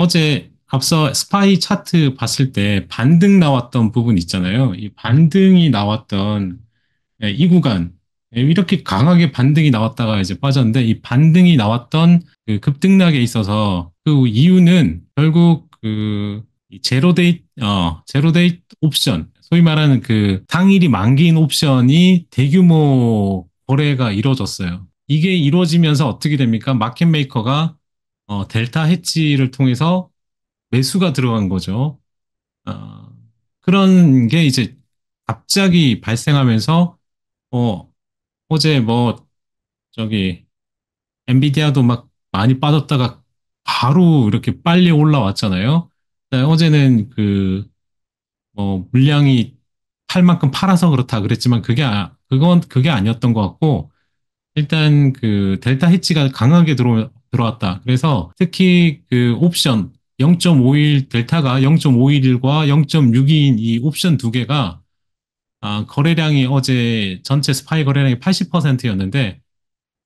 어제 앞서 스파이 차트 봤을 때 반등 나왔던 부분 있잖아요. 이 반등이 나왔던 이 구간 이렇게 강하게 반등이 나왔다가 이제 빠졌는데 이 반등이 나왔던 그 급등락에 있어서 그 이유는 결국 이 제로데이트 옵션 소위 말하는 그 당일이 만기인 옵션이 대규모 거래가 이루어졌어요. 이게 이루어지면서 어떻게 됩니까? 마켓 메이커가 델타 해지를 통해서 매수가 들어간 거죠. 어, 그런 게 이제 갑자기 발생하면서 어, 어제 뭐 저기 엔비디아도 막 많이 빠졌다가 바로 이렇게 빨리 올라왔잖아요. 어제는 그 물량이 팔 만큼 팔아서 그렇다 그랬지만 그건 그게 아니었던 것 같고 일단 그 델타 해치가 강하게 들어왔다. 그래서 특히 그 옵션 0.5일 델타가 0.5일과 0.6인 이 옵션 두 개가 거래량이 어제 전체 스파이 거래량이 80%였는데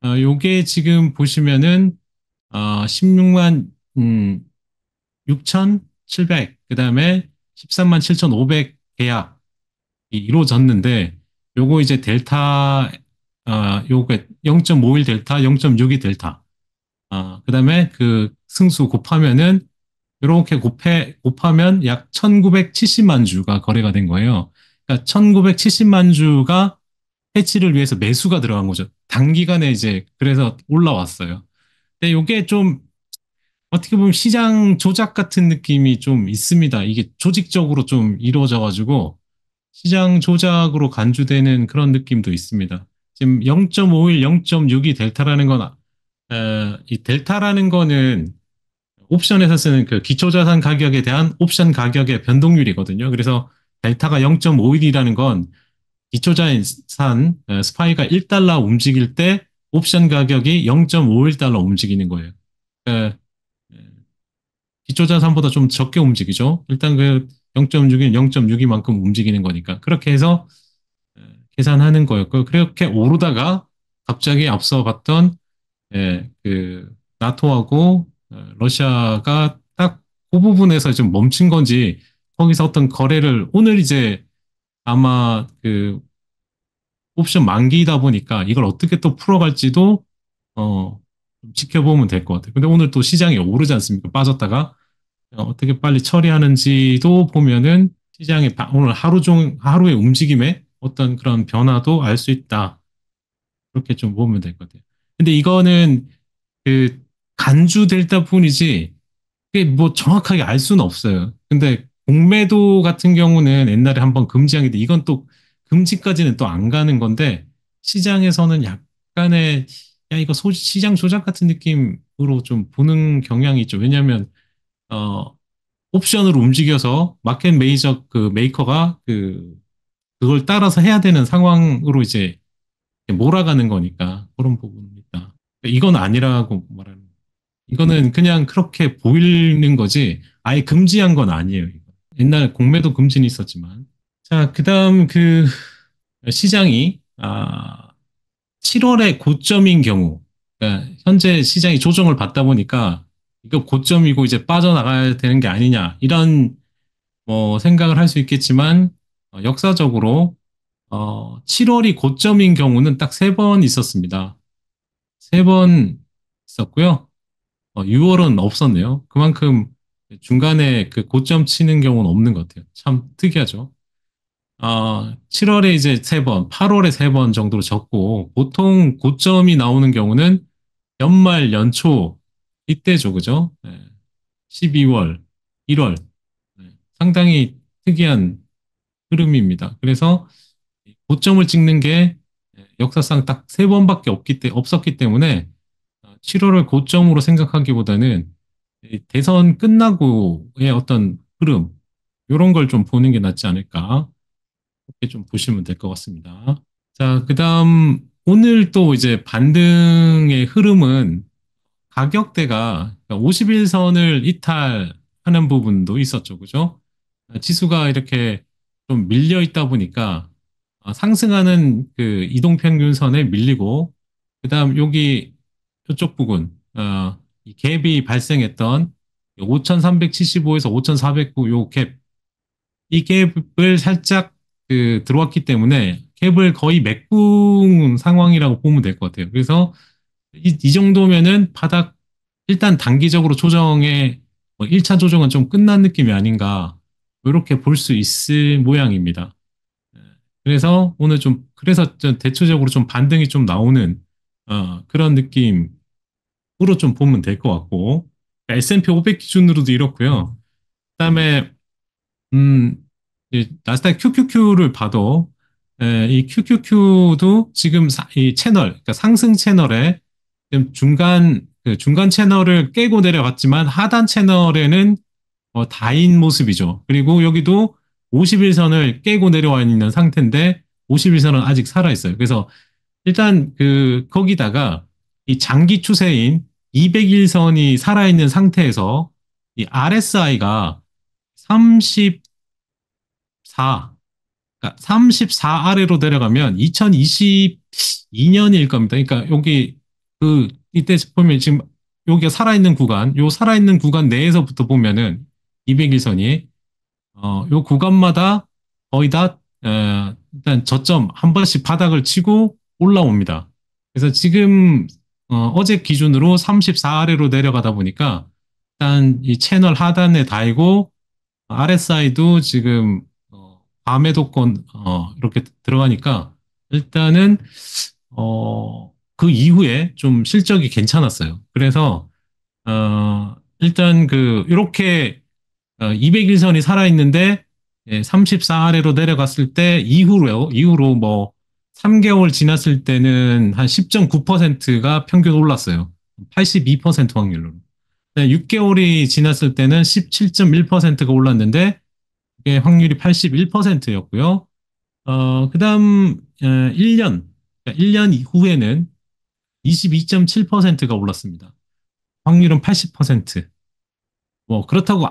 요게 지금 보시면은 16만 6,700 그다음에 13만 7,500 계약이 이루어졌는데 요거 이제 델타 요거 0.5일 델타, 0.62 델타. 그다음에 그 승수 곱하면은 이렇게 곱하면 약 1970만 주가 거래가 된 거예요. 그러니까 1970만 주가 해치를 위해서 매수가 들어간 거죠. 단기간에 이제 그래서 올라왔어요. 근데 이게 좀 어떻게 보면 시장 조작 같은 느낌이 좀 있습니다. 이게 조직적으로 좀 이루어져가지고 시장 조작으로 간주되는 그런 느낌도 있습니다. 지금 0.51, 0.62 델타라는 건, 이 델타라는 거는 옵션에서 쓰는 그 기초자산 가격에 대한 옵션 가격의 변동률이거든요. 그래서 델타가 0.51이라는 건 기초자산 스파이가 1달러 움직일 때 옵션 가격이 0.51달러 움직이는 거예요. 그러니까 기초자산보다 좀 적게 움직이죠. 일단 그 0.6인 0.62만큼 움직이는 거니까. 그렇게 해서 계산하는 거였고, 그렇게 오르다가 갑자기 앞서 봤던, 그, 나토하고 러시아가 딱 그 부분에서 좀 멈춘 건지, 거기서 어떤 거래를, 오늘 이제 아마 그 옵션 만기이다 보니까 이걸 어떻게 또 풀어갈지도, 좀 지켜보면 될 것 같아요. 근데 오늘 또 시장이 오르지 않습니까? 빠졌다가. 어떻게 빨리 처리하는지도 보면은 시장의 오늘 하루의 움직임에 어떤 그런 변화도 알 수 있다. 그렇게 좀 보면 될 것 같아요. 근데 이거는 그 간주 델타 뿐이지 그게 뭐 정확하게 알 수는 없어요. 근데 공매도 같은 경우는 옛날에 한번 금지한 게 이건 또 금지까지는 또 안 가는 건데 시장에서는 약간의 야 이거 시장 조작 같은 느낌으로 좀 보는 경향이 있죠. 왜냐하면 어, 옵션으로 움직여서 마켓 메이저 그 메이커가 그걸 따라서 해야 되는 상황으로 이제 몰아가는 거니까 그런 부분입니다. 이건 아니라고 말하는. 이거는 그냥 그렇게 보이는 거지 아예 금지한 건 아니에요. 이거. 옛날 공매도 금지는 있었지만. 자, 그다음 그 시장이 7월에 고점인 경우, 그러니까 현재 시장이 조정을 받다 보니까 이거 고점이고 이제 빠져나가야 되는 게 아니냐 이런 뭐 생각을 할 수 있겠지만 역사적으로 7월이 고점인 경우는 딱 세 번 있었습니다. 세 번 있었고요. 6월은 없었네요. 그만큼 중간에 그 고점 치는 경우는 없는 것 같아요. 참 특이하죠. 7월에 이제 세 번, 8월에 세 번 정도로 적고 보통 고점이 나오는 경우는 연말, 연초 이때죠, 그죠? 12월, 1월 상당히 특이한 흐름입니다. 그래서 고점을 찍는 게 역사상 딱 세 번밖에 없었기 때문에 7월을 고점으로 생각하기보다는 이 대선 끝나고의 어떤 흐름, 이런 걸 좀 보는 게 낫지 않을까. 그렇게 좀 보시면 될 것 같습니다. 자, 그다음 오늘 또 이제 반등의 흐름은 가격대가 51선을 이탈하는 부분도 있었죠. 그죠? 지수가 이렇게 좀 밀려 있다 보니까 상승하는 그 이동평균선에 밀리고, 그다음 여기 이쪽 부분, 이 갭이 발생했던 5,375에서 5,409 요 갭, 이 갭을 살짝 들어왔기 때문에 갭을 거의 메꾼 상황이라고 보면 될 것 같아요. 그래서 이 정도면은 바닥 일단 단기적으로 조정의 1차 조정은 좀 끝난 느낌이 아닌가 이렇게 볼 수 있을 모양입니다. 그래서 오늘 그래서 좀 대체적으로 좀 반등이 좀 나오는 그런 느낌으로 좀 보면 될 것 같고 S&P 500 기준으로도 이렇고요. 그다음에 음, 이 나스닥 QQQ를 봐도 이 QQQ도 지금 이 채널, 그러니까 상승 채널에 지금 중간 채널을 깨고 내려갔지만 하단 채널에는 다인 모습이죠. 그리고 여기도 51선을 깨고 내려와 있는 상태인데 51선은 아직 살아 있어요. 그래서 일단 거기다가 이 장기 추세인 201선이 살아있는 상태에서 이 RSI가 34, 그러니까 34 아래로 내려가면 2022년일 겁니다. 그러니까 여기 이때 보면 지금 여기가 살아있는 구간, 요 살아있는 구간 내에서부터 보면은 201선이 요 구간마다 거의 다 일단 저점 한 번씩 바닥을 치고 올라옵니다. 그래서 지금 어제 기준으로 34 아래로 내려가다 보니까 일단 이 채널 하단에 닿고 RSI도 지금 밤에도권 이렇게 들어가니까 일단은 그 이후에 좀 실적이 괜찮았어요. 그래서 일단 이렇게 200일선이 살아있는데 34 아래로 내려갔을 때 이후로 뭐 3개월 지났을 때는 한 10.9%가 평균 올랐어요. 82% 확률로. 6개월이 지났을 때는 17.1%가 올랐는데 그게 확률이 81%였고요. 그다음 1년, 그러니까 1년 이후에는 22.7%가 올랐습니다. 확률은 80%. 뭐 그렇다고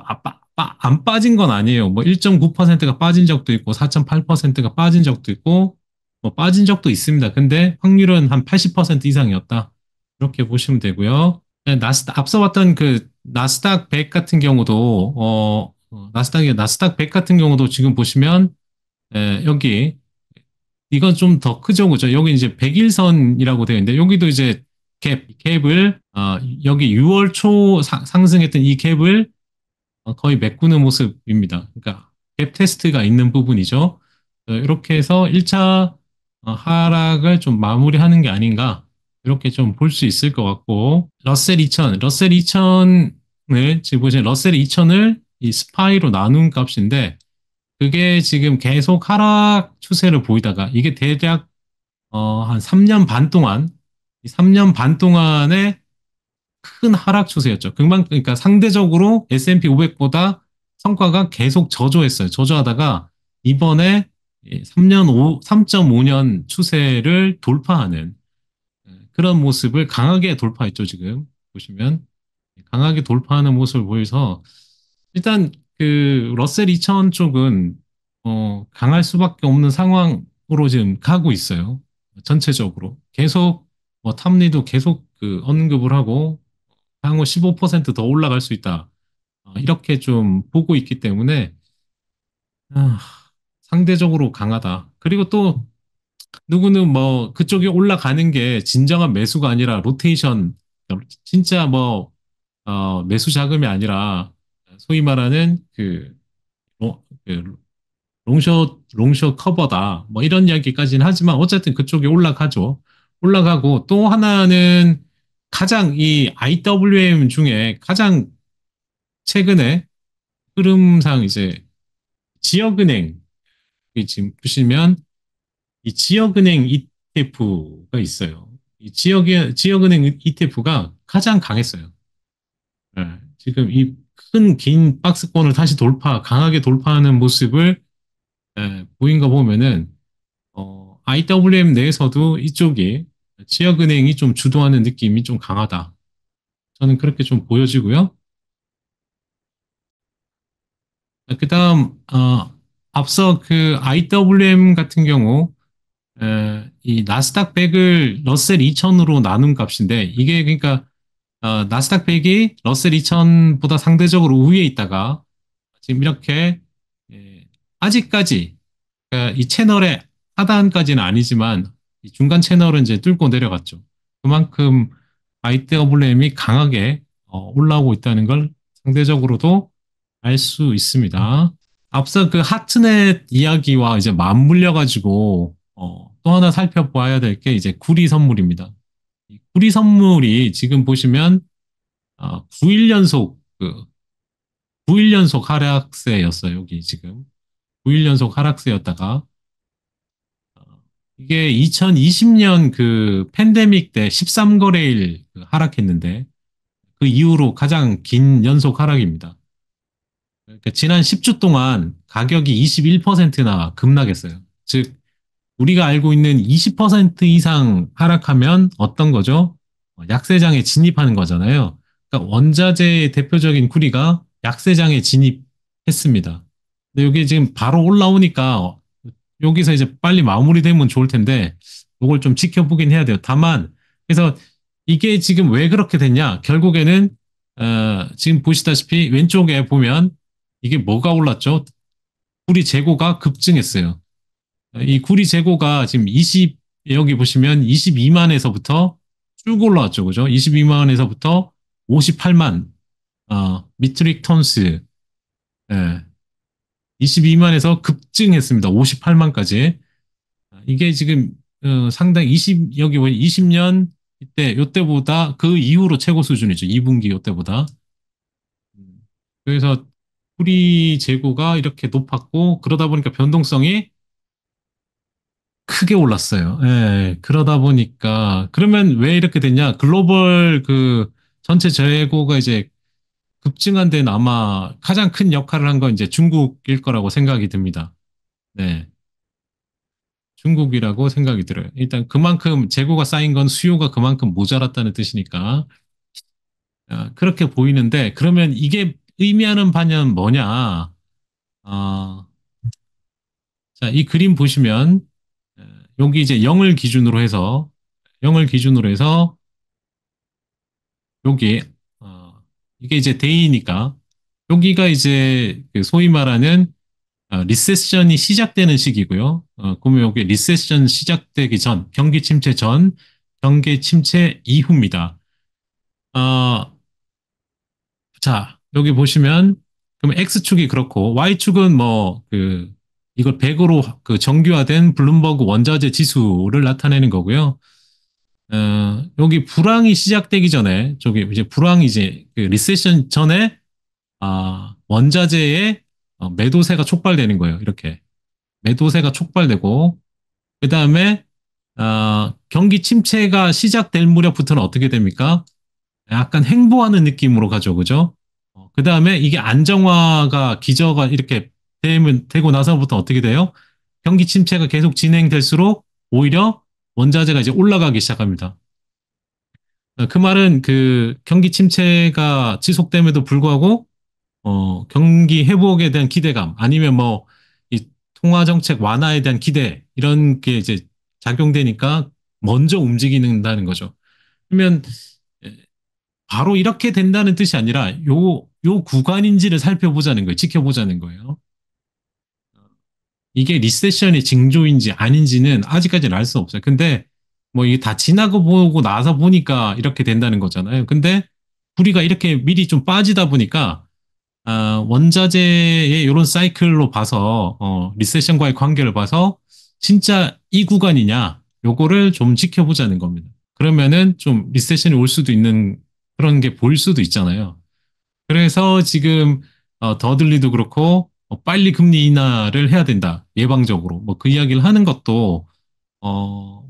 안 빠진 건 아니에요. 뭐 1.9%가 빠진 적도 있고 4.8%가 빠진 적도 있고 뭐 빠진 적도 있습니다. 근데 확률은 한 80% 이상이었다. 이렇게 보시면 되고요. 네, 앞서 봤던 나스닥 100 같은 경우도 나스닥 100 같은 경우도 지금 보시면 여기 이건 좀 더 크죠, 그죠? 여기 이제 100일선이라고 되어 있는데 여기도 이제 갭을 여기 6월 초 상승했던 이 갭을 거의 메꾸는 모습입니다. 그러니까 갭 테스트가 있는 부분이죠. 이렇게 해서 1차 하락을 좀 마무리하는 게 아닌가 이렇게 좀 볼 수 있을 것 같고 러셀 2000을 지금 보시면 러셀 2000을 이 스파이로 나눈 값인데 그게 지금 계속 하락 추세를 보이다가 이게 대략 한 3년 반 동안 이 3년 반 동안의 큰 하락 추세였죠. 그러니까 상대적으로 S&P 500보다 성과가 계속 저조했어요. 저조하다가 이번에 3.5년 추세를 돌파하는 그런 모습을 강하게 돌파했죠, 지금. 보시면. 강하게 돌파하는 모습을 보여서 일단 러셀 2000 쪽은 강할 수밖에 없는 상황으로 지금 가고 있어요. 전체적으로. 계속 탐리도 계속 언급을 하고 향후 15%더 올라갈 수 있다. 이렇게 좀 보고 있기 때문에 아, 상대적으로 강하다. 그리고 또 누구는 뭐 그쪽이 올라가는 게 진정한 매수가 아니라 로테이션, 진짜 매수 자금이 아니라 소위 말하는 그 롱숏 커버다. 뭐 이런 이야기까지는 하지만 어쨌든 그쪽이 올라가죠. 올라가고 또 하나는 가장 이 IWM 중에 가장 최근에 흐름상 이제 지역은행 지금 보시면 이 지역은행 ETF가 있어요. 이 지역은행 ETF가 가장 강했어요. 지금 이 큰 긴 박스권을 다시 강하게 돌파하는 모습을 보인 거 보면은 IWM 내에서도 이쪽이 지역은행이 좀 주도하는 느낌이 좀 강하다. 저는 그렇게 좀 보여지고요. 그다음 앞서 IWM 같은 경우 이 나스닥 100을 러셀 2000으로 나눈 값인데 이게 그러니까 나스닥 100이 러셀 2000보다 상대적으로 우위에 있다가 지금 이렇게 예, 아직까지 그러니까 이 채널의 하단까지는 아니지만 이 중간 채널은 이제 뚫고 내려갔죠. 그만큼 바이트 어블렘이 강하게 올라오고 있다는 걸 상대적으로도 알 수 있습니다. 앞서 그 하트넷 이야기와 이제 맞물려 가지고 또 하나 살펴봐야 될 게 이제 구리 선물입니다. 이 구리 선물이 지금 보시면 9일 연속 9일 연속 하락세였어요. 여기 지금 9일 연속 하락세였다가 어, 이게 2020년 그 팬데믹 때 13거래일 하락했는데 그 이후로 가장 긴 연속 하락입니다. 그러니까 지난 10주 동안 가격이 21%나 급락했어요. 즉 우리가 알고 있는 20% 이상 하락하면 어떤 거죠? 약세장에 진입하는 거잖아요. 그러니까 원자재의 대표적인 구리가 약세장에 진입했습니다. 근데 이게 지금 바로 올라오니까 여기서 이제 빨리 마무리되면 좋을 텐데 이걸 좀 지켜보긴 해야 돼요. 다만 그래서 이게 지금 왜 그렇게 됐냐? 결국에는 지금 보시다시피 왼쪽에 보면 이게 뭐가 올랐죠? 구리 재고가 급증했어요. 이 구리 재고가 지금 여기 보시면 22만에서부터 쭉 올라왔죠. 그죠? 22만에서부터 58만, 미트릭 톤스, 예, 22만에서 급증했습니다. 58만까지. 이게 지금, 상당히 여기 보니 20년 요때보다 그 이후로 최고 수준이죠. 2분기 요때보다. 그래서 구리 재고가 이렇게 높았고, 그러다 보니까 변동성이 크게 올랐어요. 예, 그러다 보니까, 그러면 왜 이렇게 됐냐? 글로벌 그 전체 재고가 이제 급증한 데는 아마 가장 큰 역할을 한 건 이제 중국일 거라고 생각이 듭니다. 네. 중국이라고 생각이 들어요. 일단 그만큼 재고가 쌓인 건 수요가 그만큼 모자랐다는 뜻이니까, 그렇게 보이는데, 그러면 이게 의미하는 바는 뭐냐? 아, 자, 이 그림 보시면, 에, 여기 이제 0을 기준으로 해서 여기 이게 이제 데이니까 여기가 이제 그 소위 말하는 리세션이 시작되는 시기고요. 그러면 여기 리세션 시작되기 전, 경기 침체 전, 경기 침체 이후입니다. 어, 자, 여기 보시면 그럼 X축이 그렇고 Y축은 뭐 그 이걸 100으로 그 정규화된 블룸버그 원자재 지수를 나타내는 거고요. 여기 불황이 시작되기 전에, 저기 이제 불황이 이제 그 리세션 전에, 원자재의 매도세가 촉발되는 거예요. 이렇게. 매도세가 촉발되고, 그 다음에, 경기 침체가 시작될 무렵부터는 어떻게 됩니까? 약간 횡보하는 느낌으로 가죠. 그죠? 그 다음에 이게 안정화가 기저가 이렇게 되고 나서부터 어떻게 돼요? 경기 침체가 계속 진행될수록 오히려 원자재가 이제 올라가기 시작합니다. 그 말은 그 경기 침체가 지속됨에도 불구하고 경기 회복에 대한 기대감 아니면 뭐 이 통화 정책 완화에 대한 기대 이런 게 이제 작용되니까 먼저 움직이는다는 거죠. 그러면 바로 이렇게 된다는 뜻이 아니라 요 구간인지를 살펴보자는 거예요. 지켜보자는 거예요. 이게 리세션의 징조인지 아닌지는 아직까지는 알 수 없어요. 근데 뭐 이게 다 지나고 보고 나서 보니까 이렇게 된다는 거잖아요. 근데 우리가 이렇게 미리 좀 빠지다 보니까 원자재의 이런 사이클로 봐서 리세션과의 관계를 봐서 진짜 이 구간이냐 요거를 좀 지켜보자는 겁니다. 그러면은 좀 리세션이 올 수도 있는 그런 게 보일 수도 있잖아요. 그래서 지금 더들리도 그렇고 빨리 금리 인하를 해야 된다. 예방적으로. 뭐 그 이야기를 하는 것도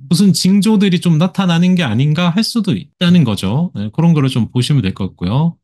무슨 징조들이 좀 나타나는 게 아닌가 할 수도 있다는 거죠. 네, 그런 거를 좀 보시면 될 것 같고요.